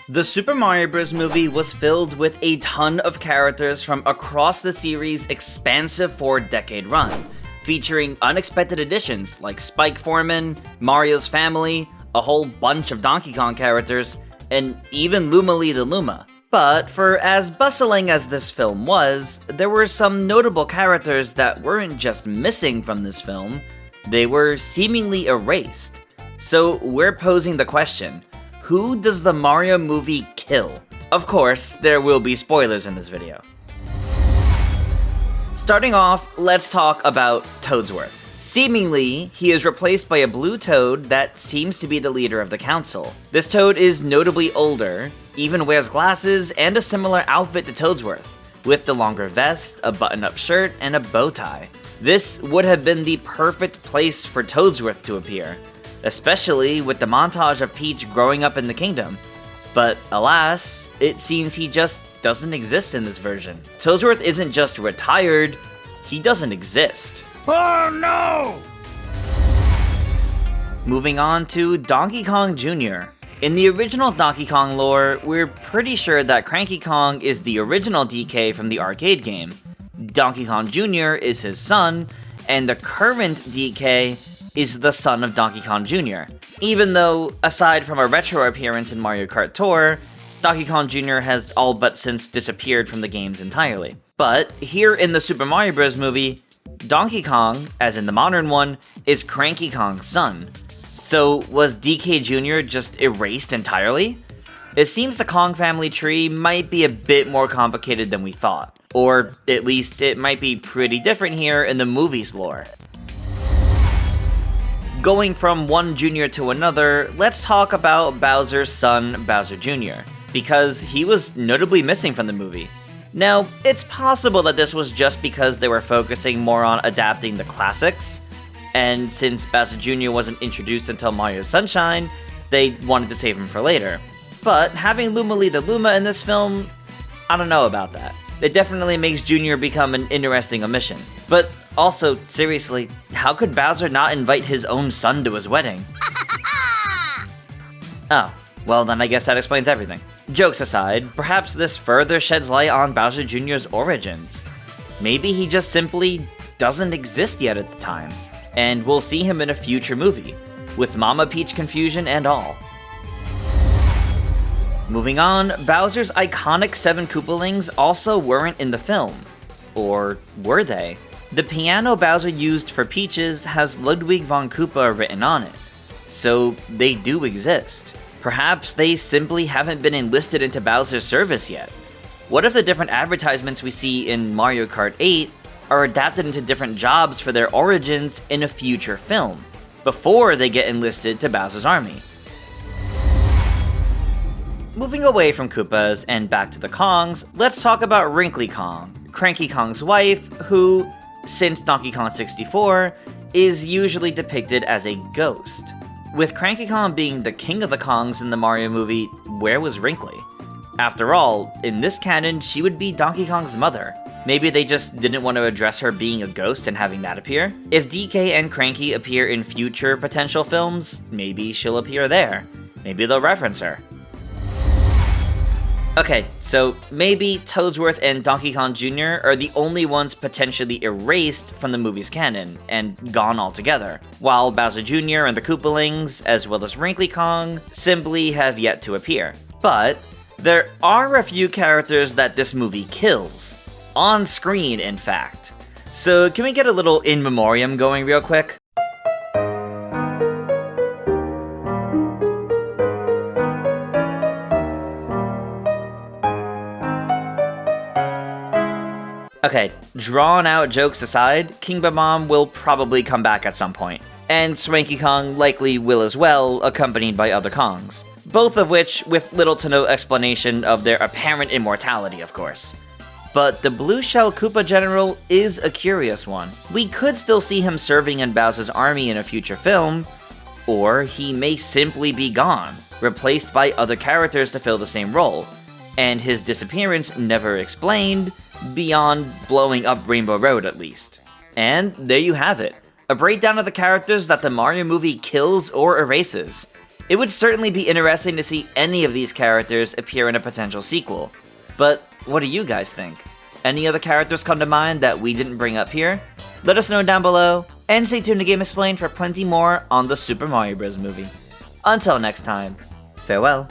The Super Mario Bros. Movie was filled with a ton of characters from across the series' expansive 4-decade run, featuring unexpected additions like Spike Foreman, Mario's family, a whole bunch of Donkey Kong characters, and even Luma Lee the Luma. But for as bustling as this film was, there were some notable characters that weren't just missing from this film, they were seemingly erased. So we're posing the question, who does the Mario movie kill? Of course, there will be spoilers in this video. Starting off, let's talk about Toadsworth. Seemingly, he is replaced by a blue toad that seems to be the leader of the council. This toad is notably older, even wears glasses and a similar outfit to Toadsworth, with the longer vest, a button-up shirt, and a bow tie. This would have been the perfect place for Toadsworth to appear, especially with the montage of Peach growing up in the kingdom. But alas, it seems he just doesn't exist in this version. Toadsworth isn't just retired, he doesn't exist. Oh no! Moving on to Donkey Kong Jr. In the original Donkey Kong lore, we're pretty sure that Cranky Kong is the original DK from the arcade game. Donkey Kong Jr. is his son, and the current DK is the son of Donkey Kong Jr. Even though, aside from a retro appearance in Mario Kart Tour, Donkey Kong Jr. has all but since disappeared from the games entirely. But here in the Super Mario Bros. Movie, Donkey Kong, as in the modern one, is Cranky Kong's son. So was DK Jr. just erased entirely? It seems the Kong family tree might be a bit more complicated than we thought. Or at least it might be pretty different here in the movie's lore. Going from one Junior to another, let's talk about Bowser's son, Bowser Jr., because he was notably missing from the movie. Now, it's possible that this was just because they were focusing more on adapting the classics, and since Bowser Jr. wasn't introduced until Mario Sunshine, they wanted to save him for later. But having Luma Lee the Luma in this film, I don't know about that. It definitely makes Junior become an interesting omission. But also, seriously, how could Bowser not invite his own son to his wedding? Oh, well then I guess that explains everything. Jokes aside, perhaps this further sheds light on Bowser Jr.'s origins. Maybe he just simply doesn't exist yet at the time, and we'll see him in a future movie, with Mama Peach confusion and all. Moving on, Bowser's iconic 7 Koopalings also weren't in the film. Or were they? The piano Bowser used for Peaches has Ludwig von Koopa written on it, so they do exist. Perhaps they simply haven't been enlisted into Bowser's service yet. What if the different advertisements we see in Mario Kart 8 are adapted into different jobs for their origins in a future film, before they get enlisted to Bowser's army? Moving away from Koopas and back to the Kongs, let's talk about Wrinkly Kong, Cranky Kong's wife, who, since Donkey Kong 64, is usually depicted as a ghost. With Cranky Kong being the king of the Kongs in the Mario movie, where was Wrinkly? After all, in this canon, she would be Donkey Kong's mother. Maybe they just didn't want to address her being a ghost and having that appear? If DK and Cranky appear in future potential films, maybe she'll appear there. Maybe they'll reference her. Okay, so maybe Toadsworth and Donkey Kong Jr. are the only ones potentially erased from the movie's canon, and gone altogether, while Bowser Jr. and the Koopalings, as well as Wrinkly Kong, simply have yet to appear. But there are a few characters that this movie kills. On screen, in fact. So can we get a little in memoriam going real quick? Okay, drawn out jokes aside, King Bob-omb will probably come back at some point, and Swanky Kong likely will as well, accompanied by other Kongs. Both of which with little to no explanation of their apparent immortality, of course. But the Blue Shell Koopa General is a curious one. We could still see him serving in Bowser's army in a future film, or he may simply be gone, replaced by other characters to fill the same role, and his disappearance never explained, beyond blowing up Rainbow Road at least. And there you have it, a breakdown of the characters that the Mario movie kills or erases. It would certainly be interesting to see any of these characters appear in a potential sequel. But what do you guys think? Any other characters come to mind that we didn't bring up here? Let us know down below, and stay tuned to GameXplain for plenty more on the Super Mario Bros. Movie. Until next time, farewell.